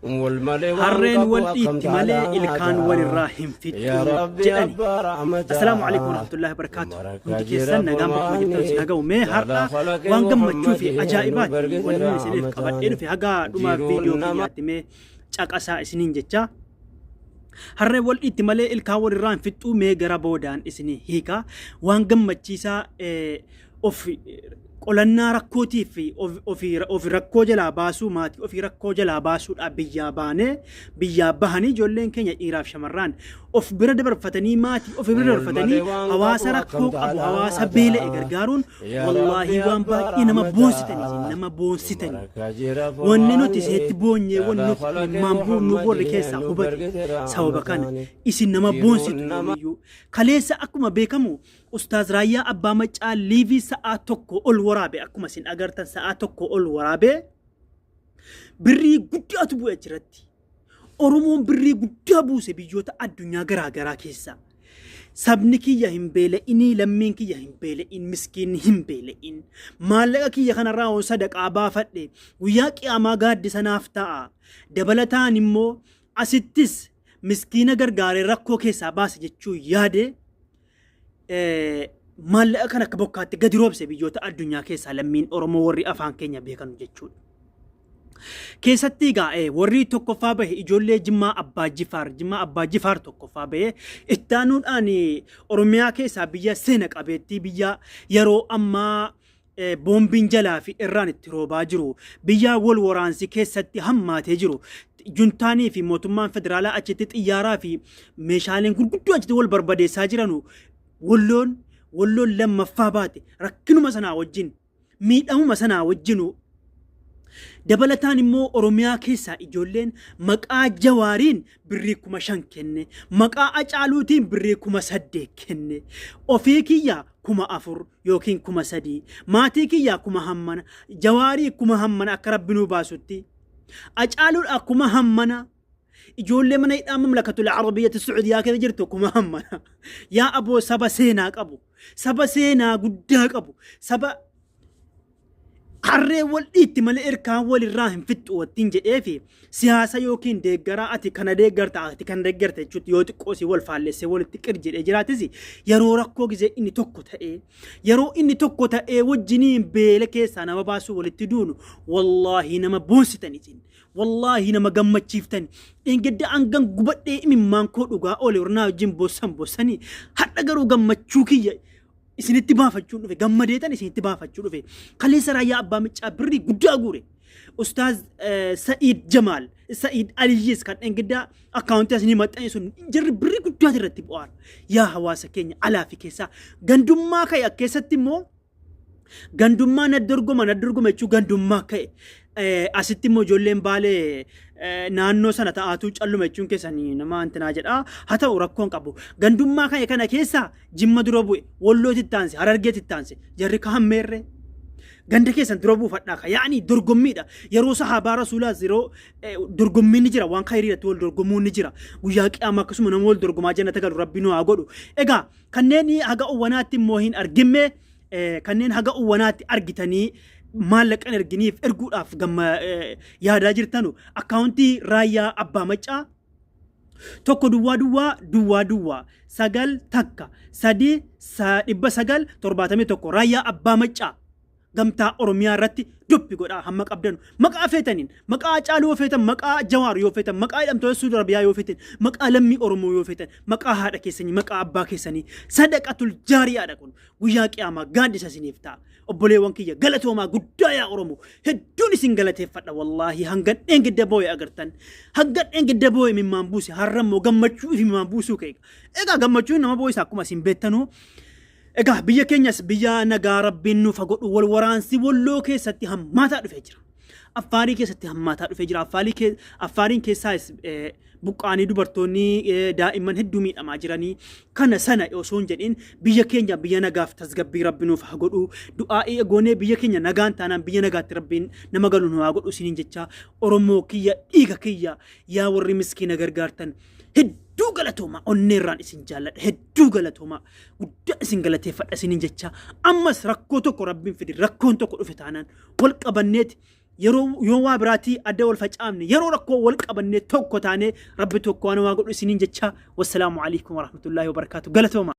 harreen wal dhiitti malee ilkaan walirraa hin fixxu jedhani. Assalaamu alaikum warahmatullahi wabarakatuh. Hundi keessan nagaan bakkuma jirtanis naga'u. Mee har'a waan gammachuu fi ajaa'ibaati wanni isiniif qabadhee dhufe haga dhuma viidiyoo keenyaatti mee caqasaa isiniin jecha. Harreen wal dhiitti malee ilkaan walirraa hin fixxu mee gara boodaan isinii hiika. Waan gammachiisaa qolannaa rakkootii fi ofii rakkoo jalaa baasuu maatii ofii rakkoo jalaa baasuudhaaf biyyaa bahanii ijoolleen keenya dhiiraaf shamarraan of bira dabarfatanii maatii of bira dabarfatanii hawaasa rakkoo qabu hawaasa beela'e gargaaruun wallaahi waan baay'ee nama boonsitanii wanni nuti iseetti boonyee wanni nuti maambuun warri keessaa hubate sababa kana isin nama boonsitu kaleessa akkuma beekamu Ustaaz Raayyaa Abbaa Maccaa liivii sa'aa tokko ol waraabe akkuma isin agartan sa'aa tokko ol waraabe birrii guddaatu bu'e jiratti. Oromoon birrii guddaa buuse biyyoota addunyaa garaagaraa keessa. Sabni kiyya hin beela'inii lammiin kiyya hin beela'in miskiin hin beela'in maallaqa kiyya kanarraa on sadaqaa baafadhe guyyaa qiyaamaa gaaddisa naaf ta'a. Dabalataan immoo asittis miskiina gargaaree rakkoo keessaa baase jechuu yaade maallaqa kan akka bokkaatti gadi roobse biyyoota addunyaa keessaa lammiin Oromoo warri afaan keenya beekanu jechuudha. Keessatti warri tokkoffaa bahe ijoollee Jimmaa Abbaa Jifaar tokkoffaa bahe itti aanuudhaan Oromiyaa keessaa biyya seena qabeettii biyya yeroo ammaa boombiin jalaa fi irraan itti roobaa jiru biyya wal waraansi keessatti hammaatee jiru. Juntaanii fi mootummaan federaalaa achitti xiyyaaraa fi meeshaaleen gurguddoo achitti wal barbadeessaa jiranu walloon lammaffaa baate rakkinuma sanaa wajjin miidhamuma sanaa wajjinu dabalataan immoo Oromiyaa keessaa ijoolleen maqaa Jawaariin birrii 5,000 kenne maqaa Acaaluutiin birrii 8,000 kenne ofii kiyya 4,000 yookiin 3,000 maatii kiyya 1,000 Jawaarii 1,000 akka rabbinuu baasutti Acaaluudha 1,000 ijoollee mana hidhaa mamlakatul arabiyyati Sacuudiyaa keessa jirtu 1,000 yaa aboo saba seenaa qabu saba seenaa guddaa qabu saba harree wal dhiitti malee ilkaan walirraa hin fixxu wattiin jedhee fi siyaasa yookiin deeggaraa ati kana deeggarta ati kana deeggarta jechuutti yoo xiqqoo si wal faallessee walitti qir jedhee jiraatis yeroo rakkoo gisee inni tokko ta'ee wajjiniin beela keessaa nama baasuu walitti duunu wallaahi nama boonsitanii wallaahi nama gammachiiftani engedda angan gubadhee imimmaan koo dhugaa oole warnaa wajjin bossanii hadha garuu gammachuu kiyya isinitti baafachuun dhufe gammadeetan isinitti baafachuun dhufe kaleessa Raayyaa Abbaa Maccaa birrii guddaa guure Ustaaz Sa'iid Aliyyis kan engedda akkaawuntii asini maxxanee sun jirri birrii guddaa irratti bu'aara yaa hawaasa keenya alaa fi keessaa gandummaa ka'e keessatti immoo gandummaa na dorgoma jechuun gandummaa ka'e asitti immoo ijoolleen baalee naannoo sana ta'aatu calluma jechuun keessanii nama antinaa jedha haa ta'u rakkoon qabu gandummaa ka'e kana keessa Jimma dura bu'e Wallootti taanse Harargeetti taanse jarri ka hammeerre ganda keessan dura buufadhaa ka yaani dorgommiidha yeroo sahaabaa rasuulaa yeroo dorgommiin ni jira waan khayriirratti wal dorgomuun ni jira guyyaa qiyaamaa akkasuma nama wal dorgomaa jannata galu rabbi nu haa godhu egaa kanneen haga uwwanaatti immoo hin argine kanneen haga uwwanaatti argitanii maallaqan erginiif erguudhaaf yaadaa jirtanu akkaawuntii Raayyaa Abbaa Maccaa tokko duwwaa 9 takka 3,971 Raayyaa Abbaa Maccaa gamtaa Oromiyaa irratti dubbi godhaa hamma qabdanu maqaa feetaniin maqaa Acaaluu yoo feetan maqaa Jawaar yoo feetan maqaa hidhamtoota Suudi Arabiyaa yoo feetan maqaa lammii Oromoo yoo feetan maqaa haadha keessanii maqaa abbaa keessanii sadaqatul jaariyaadha kun guyyaa qiyaamaa gaaddisa isiniif ta'a obboleewwan kiyya galatoomaa guddaa yaa Oromoo hedduun isin galateeffadha wallaahi hangan dheengidda boo'e agartan hangan dheengidda boo'e mimmaan buuse har'ammoo gammachuu fi mimmaan buusuu ka'e egaa gammachuun nama boo'isa akkuma isin beektanuu egaa biyya keenyas biyya nagaa rabbiin nuuf godhu wal waraansi walloo keessatti hammaataa dhufee jira Affaarii keessatti hammaataa dhufee jira Affaariin keessaas buqqaanii dubartoonni daa'imman hedduu miidhamaa jiranii kana sana osoo hin jedhin biyya keenya biyya nagaaf tasgabbii rabbi nuuf haa godhu du'aa'ii egoonee biyya keenya nagaan taanaan biyya nagaatti rabbiin nama galu nu haa godhu isiniin jecha Oromoo kiyya dhiiga kiyya yaa warri miskiina gargaartan hedduu galatooma onneerraan isin jaalladha hedduu galatooma guddaa isin galateeffadha isiniin jecha ammas rakkoo tokko rabbiin fidi rakkoon tokko dhufe taanaan wal qabanneeti يوم وابراتي أدى والفجأمني يرو ركو والقبني توكو تاني ربي توكو أنا واقول سنين جتشا والسلام عليكم ورحمة الله وبركاته قالتهما